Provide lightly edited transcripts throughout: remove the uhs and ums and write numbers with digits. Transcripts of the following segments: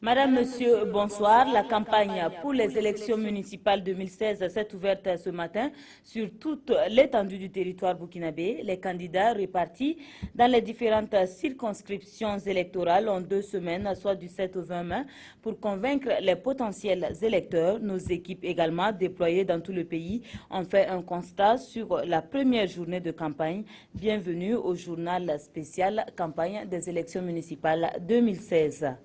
Madame, Monsieur, bonsoir. La campagne pour les élections municipales 2016 s'est ouverte ce matin sur toute l'étendue du territoire burkinabé. Les candidats répartis dans les différentes circonscriptions électorales ont 2 semaines, soit du 7 au 20 mai, pour convaincre les potentiels électeurs. Nos équipes également déployées dans tout le pays ont fait un constat sur la première journée de campagne. Bienvenue au journal spécial campagne des élections municipales 2016.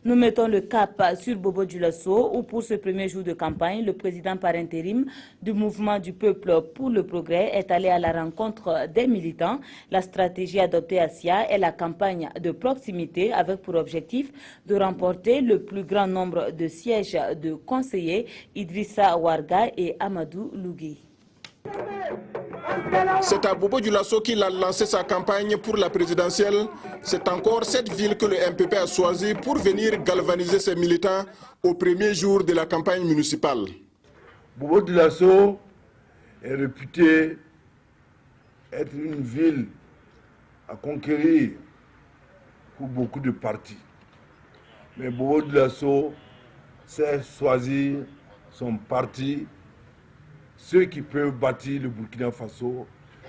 Nous mettons le cap sur Bobo Dioulasso où pour ce premier jour de campagne, le président par intérim du mouvement du peuple pour le progrès est allé à la rencontre des militants. La stratégie adoptée à SIA est la campagne de proximité avec pour objectif de remporter le plus grand nombre de sièges de conseillers, Idrissa Ouarga et Amadou Lougui. C'est à Bobo Dioulasso qu'il a lancé sa campagne pour la présidentielle. C'est encore cette ville que le MPP a choisi pour venir galvaniser ses militants au premier jour de la campagne municipale. Bobo Dioulasso est réputée être une ville à conquérir pour beaucoup de partis. Mais Bobo Dioulasso sait choisir son parti. Ceux qui peuvent bâtir le Burkina Faso,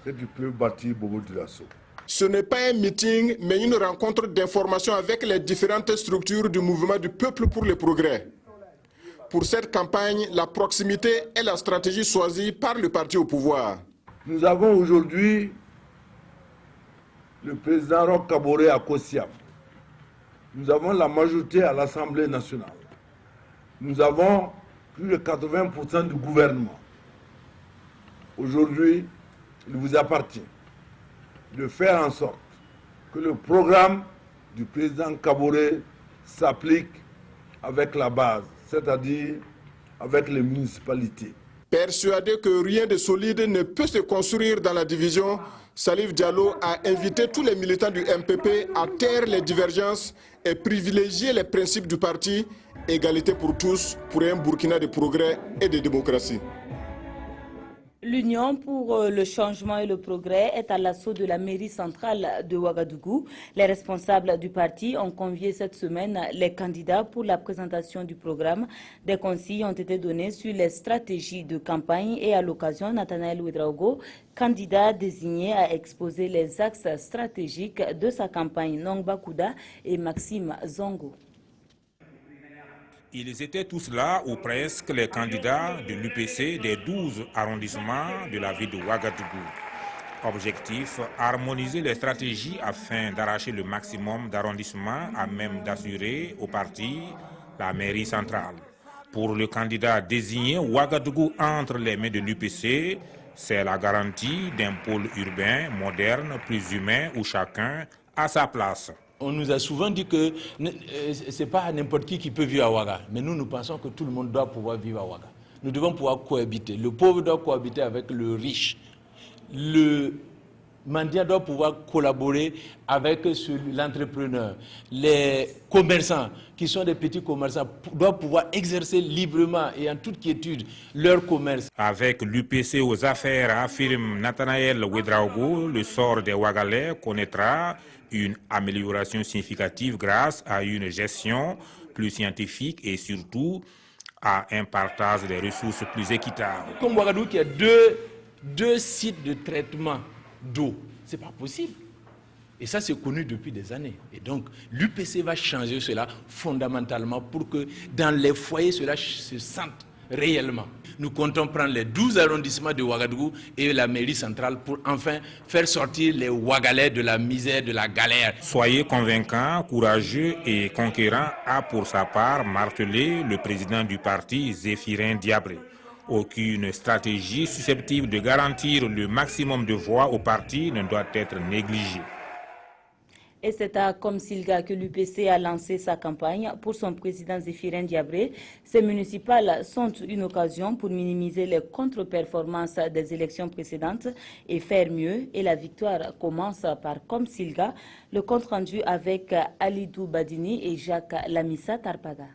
ceux qui peuvent bâtir Bobo Dioulasso. Ce n'est pas un meeting, mais une rencontre d'information avec les différentes structures du mouvement du peuple pour le progrès. Pour cette campagne, la proximité est la stratégie choisie par le parti au pouvoir. Nous avons aujourd'hui le président Roch Kaboré à Kosiam. Nous avons la majorité à l'Assemblée nationale. Nous avons plus de 80% du gouvernement. Aujourd'hui, il vous appartient de faire en sorte que le programme du président Kaboré s'applique avec la base, c'est-à-dire avec les municipalités. Persuadé que rien de solide ne peut se construire dans la division, Salif Diallo a invité tous les militants du MPP à taire les divergences et privilégier les principes du parti, égalité pour tous, pour un Burkina de progrès et de démocratie. L'Union pour le changement et le progrès est à l'assaut de la mairie centrale de Ouagadougou. Les responsables du parti ont convié cette semaine les candidats pour la présentation du programme. Des consignes ont été données sur les stratégies de campagne et à l'occasion, Nathanaël Ouedraogo, candidat désigné, a exposé les axes stratégiques de sa campagne. Nongba Kouda et Maxime Zongo. Ils étaient tous là, ou presque, les candidats de l'UPC des 12 arrondissements de la ville de Ouagadougou. Objectif, harmoniser les stratégies afin d'arracher le maximum d'arrondissements à même d'assurer au parti la mairie centrale. Pour le candidat désigné, Ouagadougou entre les mains de l'UPC, c'est la garantie d'un pôle urbain, moderne, plus humain, où chacun a sa place. On nous a souvent dit que ce n'est pas n'importe qui peut vivre à Ouaga. Mais nous pensons que tout le monde doit pouvoir vivre à Ouaga. Nous devons pouvoir cohabiter. Le pauvre doit cohabiter avec le riche. Le mendiant doit pouvoir collaborer avec l'entrepreneur. Les commerçants, qui sont des petits commerçants, doivent pouvoir exercer librement et en toute quiétude leur commerce. Avec l'UPC aux affaires, affirme Nathanaël Ouedraogo, le sort des Ouagalais connaîtra une amélioration significative grâce à une gestion plus scientifique et surtout à un partage des ressources plus équitable. Comme Ouagadougou qui a deux sites de traitement d'eau, ce n'est pas possible. Et ça, c'est connu depuis des années. Et donc, l'UPC va changer cela fondamentalement pour que dans les foyers, cela se sente réellement. Nous comptons prendre les 12 arrondissements de Ouagadougou et la mairie centrale pour enfin faire sortir les Ouagalais de la misère, de la galère. Soyez convaincants, courageux et conquérants, a pour sa part martelé le président du parti, Zéphirin Diabré. Aucune stratégie susceptible de garantir le maximum de voix au parti ne doit être négligée. Et c'est à Komsilga que l'UPC a lancé sa campagne pour son président Zéphirin Diabré. Ces municipales sont une occasion pour minimiser les contre-performances des élections précédentes et faire mieux. Et la victoire commence par Komsilga. Le compte rendu avec Alidou Badini et Jacques Lamissa Tarpaga.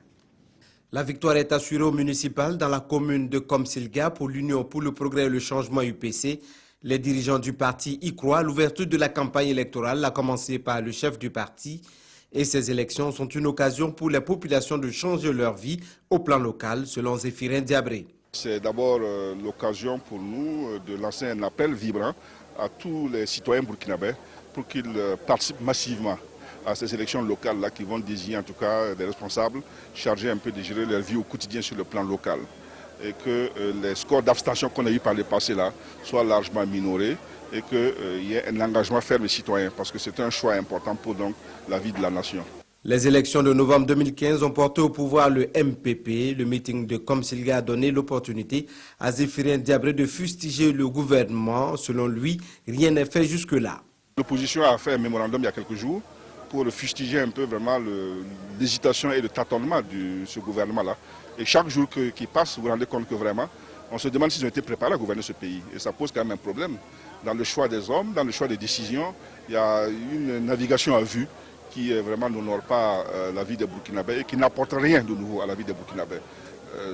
La victoire est assurée au municipal dans la commune de Komsilga pour l'Union pour le progrès et le changement UPC. Les dirigeants du parti y croient. L'ouverture de la campagne électorale a commencé par le chef du parti Et ces élections sont une occasion pour les populations de changer leur vie au plan local, selon Zéphirin Diabré. C'est d'abord l'occasion pour nous de lancer un appel vibrant à tous les citoyens burkinabés pour qu'ils participent massivement à ces élections locales-là qui vont désigner en tout cas des responsables chargés un peu de gérer leur vie au quotidien sur le plan local. Et que les scores d'abstention qu'on a eu par le passé là soient largement minorés et qu'il y ait un engagement ferme des citoyens parce que c'est un choix important pour donc la vie de la nation. Les élections de novembre 2015 ont porté au pouvoir le MPP. Le meeting de Komsilga a donné l'opportunité à Zéphirin Diabré de fustiger le gouvernement. Selon lui, rien n'est fait jusque-là. L'opposition a fait un mémorandum il y a quelques jours pour fustiger un peu vraiment l'hésitation et le tâtonnement de ce gouvernement-là. Et chaque jour qui passe, vous vous rendez compte que vraiment, on se demande s'ils ont été préparés à gouverner ce pays. Et ça pose quand même un problème. Dans le choix des hommes, dans le choix des décisions, il y a une navigation à vue qui vraiment n'honore pas la vie des Burkinabés et qui n'apporte rien de nouveau à la vie des Burkinabés.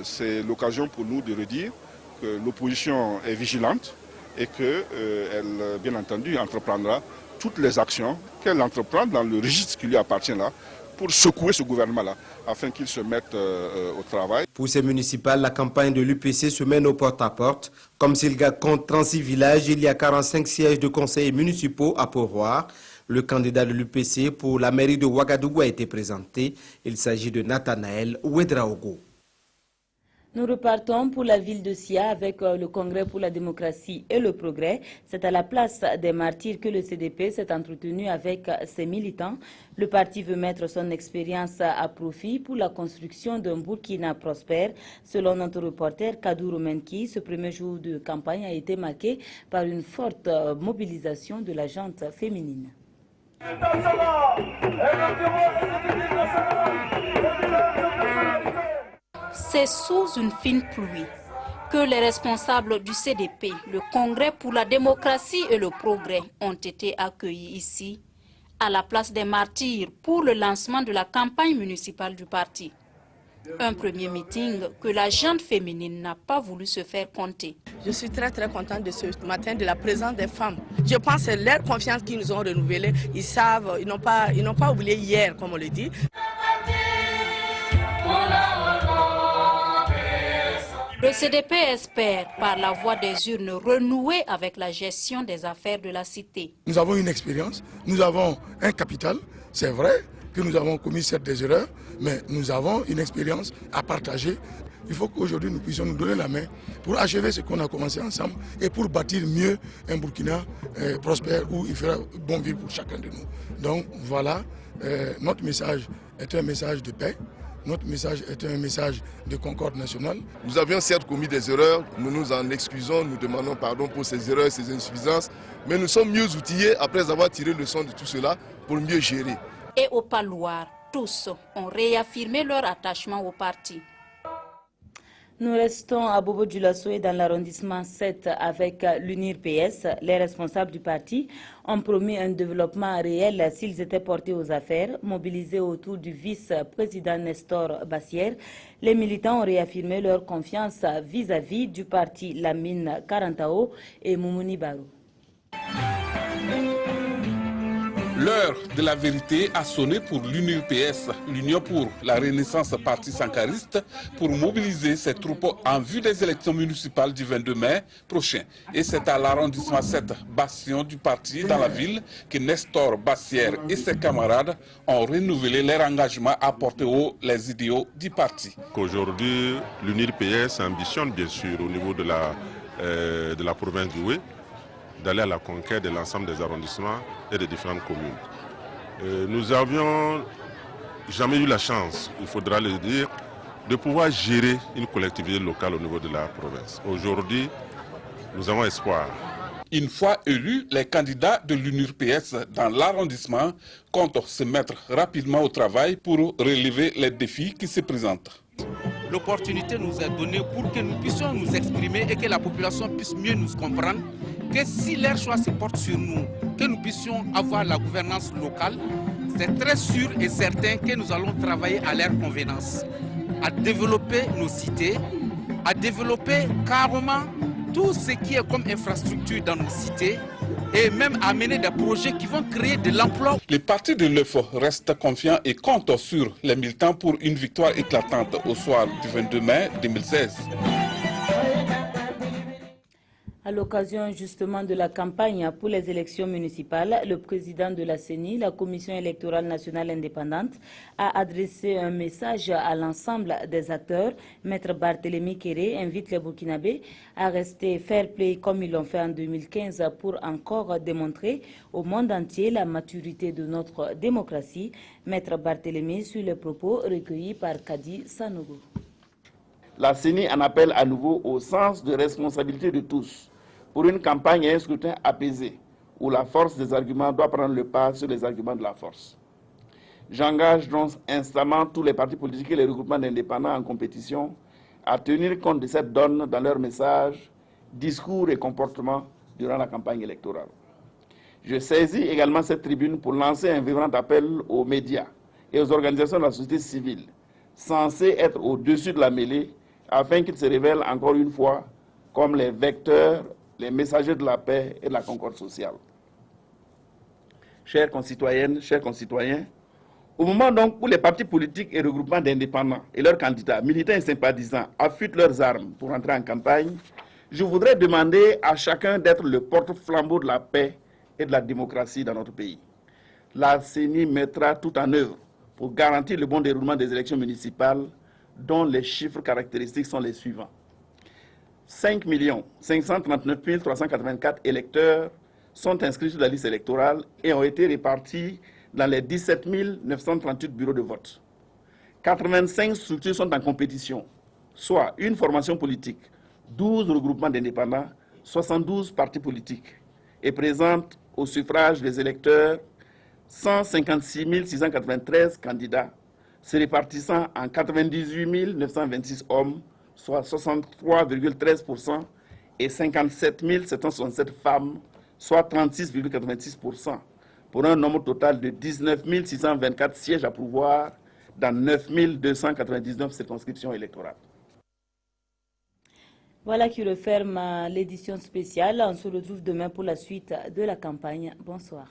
C'est l'occasion pour nous de redire que l'opposition est vigilante et qu'elle, bien entendu, entreprendra toutes les actions qu'elle entreprend dans le registre qui lui appartient là pour secouer ce gouvernement-là, afin qu'il se mette au travail. Pour ces municipales, la campagne de l'UPC se mène au porte-à-porte. Komsilga compte 36 villages, il y a 45 sièges de conseillers municipaux à pourvoir. Le candidat de l'UPC pour la mairie de Ouagadougou a été présenté. Il s'agit de Nathanaël Ouedraogo. Nous repartons pour la ville de Sia avec le Congrès pour la démocratie et le progrès. C'est à la place des martyrs que le CDP s'est entretenu avec ses militants. Le parti veut mettre son expérience à profit pour la construction d'un Burkina prospère. Selon notre reporter Kadou Menki, ce premier jour de campagne a été marqué par une forte mobilisation de la gente féminine. C'est sous une fine pluie que les responsables du CDP, le Congrès pour la démocratie et le progrès, ont été accueillis ici, à la place des martyrs, pour le lancement de la campagne municipale du parti. Un premier meeting que la gente féminine n'a pas voulu se faire compter. Je suis très contente de ce matin, de la présence des femmes. Je pense que c'est leur confiance qu'ils nous ont renouvelée. Ils savent, ils n'ont pas oublié hier, comme on le dit. Le CDP espère, par la voie des urnes, renouer avec la gestion des affaires de la cité. Nous avons une expérience, nous avons un capital, c'est vrai que nous avons commis certes des erreurs, mais nous avons une expérience à partager. Il faut qu'aujourd'hui nous puissions nous donner la main pour achever ce qu'on a commencé ensemble et pour bâtir mieux un Burkina prospère où il fera bon vivre pour chacun de nous. Donc voilà, notre message est un message de paix. Notre message est un message de concorde nationale. Nous avions certes commis des erreurs, nous nous en excusons, nous demandons pardon pour ces erreurs, ces insuffisances, mais nous sommes mieux outillés après avoir tiré le leçon de tout cela pour mieux gérer. Et au Palouar, tous ont réaffirmé leur attachement au parti. Nous restons à Bobo-Dioulasso dans l'arrondissement 7 avec l'UNIR-PS. Les responsables du parti ont promis un développement réel s'ils étaient portés aux affaires. Mobilisés autour du vice-président Nestor Bassière, les militants ont réaffirmé leur confiance vis-à-vis du parti Lamine Karantao et Moumouni Barou. L'heure de la vérité a sonné pour l'UNIR-PS, l'Union pour la Renaissance parti sankariste, pour mobiliser ses troupes en vue des élections municipales du 22 mai prochain. Et c'est à l'arrondissement 7, bastion du parti dans la ville, que Nestor Bassière et ses camarades ont renouvelé leur engagement à porter haut les idéaux du parti. Aujourd'hui, l'UNIR-PS ambitionne bien sûr au niveau de la province du Oué d'aller à la conquête de l'ensemble des arrondissements et des différentes communes. Nous n'avions jamais eu la chance, il faudra le dire, de pouvoir gérer une collectivité locale au niveau de la province. Aujourd'hui, nous avons espoir. Une fois élus, les candidats de l'UNIR-PS dans l'arrondissement comptent se mettre rapidement au travail pour relever les défis qui se présentent. L'opportunité nous est donnée pour que nous puissions nous exprimer et que la population puisse mieux nous comprendre, que si leur choix se porte sur nous, que nous puissions avoir la gouvernance locale, c'est très sûr et certain que nous allons travailler à leur convenance, à développer nos cités, à développer carrément tout ce qui est comme infrastructure dans nos cités et même amener des projets qui vont créer de l'emploi. Les partis de l'œuf restent confiants et comptent sur les militants pour une victoire éclatante au soir du 22 mai 2016. À l'occasion justement de la campagne pour les élections municipales, le président de la CENI, la Commission électorale nationale indépendante, a adressé un message à l'ensemble des acteurs. Maître Barthélémy Kéré invite les Burkinabés à rester fair play comme ils l'ont fait en 2015 pour encore démontrer au monde entier la maturité de notre démocratie. Maître Barthélémy suit les propos recueillis par Kadi Sanogo. La CENI en appelle à nouveau au sens de responsabilité de tous pour une campagne et un scrutin apaisé, où la force des arguments doit prendre le pas sur les arguments de la force. J'engage donc instamment tous les partis politiques et les regroupements d'indépendants en compétition à tenir compte de cette donne dans leurs messages, discours et comportements durant la campagne électorale. Je saisis également cette tribune pour lancer un vibrant appel aux médias et aux organisations de la société civile, censées être au-dessus de la mêlée, afin qu'ils se révèlent encore une fois comme les vecteurs, les messagers de la paix et de la concorde sociale. Chères concitoyennes, chers concitoyens, au moment donc où les partis politiques et regroupements d'indépendants et leurs candidats, militants et sympathisants affûtent leurs armes pour entrer en campagne, je voudrais demander à chacun d'être le porte-flambeau de la paix et de la démocratie dans notre pays. La CENI mettra tout en œuvre pour garantir le bon déroulement des élections municipales, dont les chiffres caractéristiques sont les suivants. 5 539 384 électeurs sont inscrits sur la liste électorale et ont été répartis dans les 17 938 bureaux de vote. 85 structures sont en compétition, soit une formation politique, 12 regroupements d'indépendants, 72 partis politiques, et présentent au suffrage des électeurs 156 693 candidats, se répartissant en 98 926 hommes, soit 63,13%, et 57 767 femmes, soit 36,86%, pour un nombre total de 19 624 sièges à pourvoir dans 9 299 circonscriptions électorales. Voilà qui referme l'édition spéciale. On se retrouve demain pour la suite de la campagne. Bonsoir.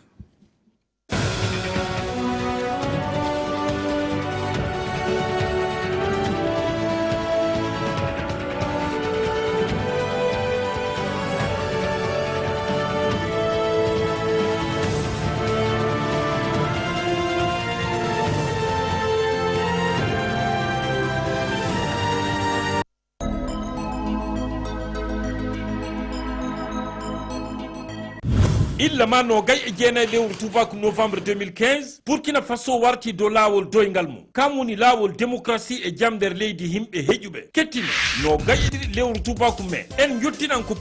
illa no gay e jeenay lewru tubaku novembre 2015 Burkina Faso warti do lawol doyngal mum kamwoni lawol démocratie e jam nder leydi himɓe heƴuɓe kettino no gay e ɗiɗi lewru tubaku me en jottinan ko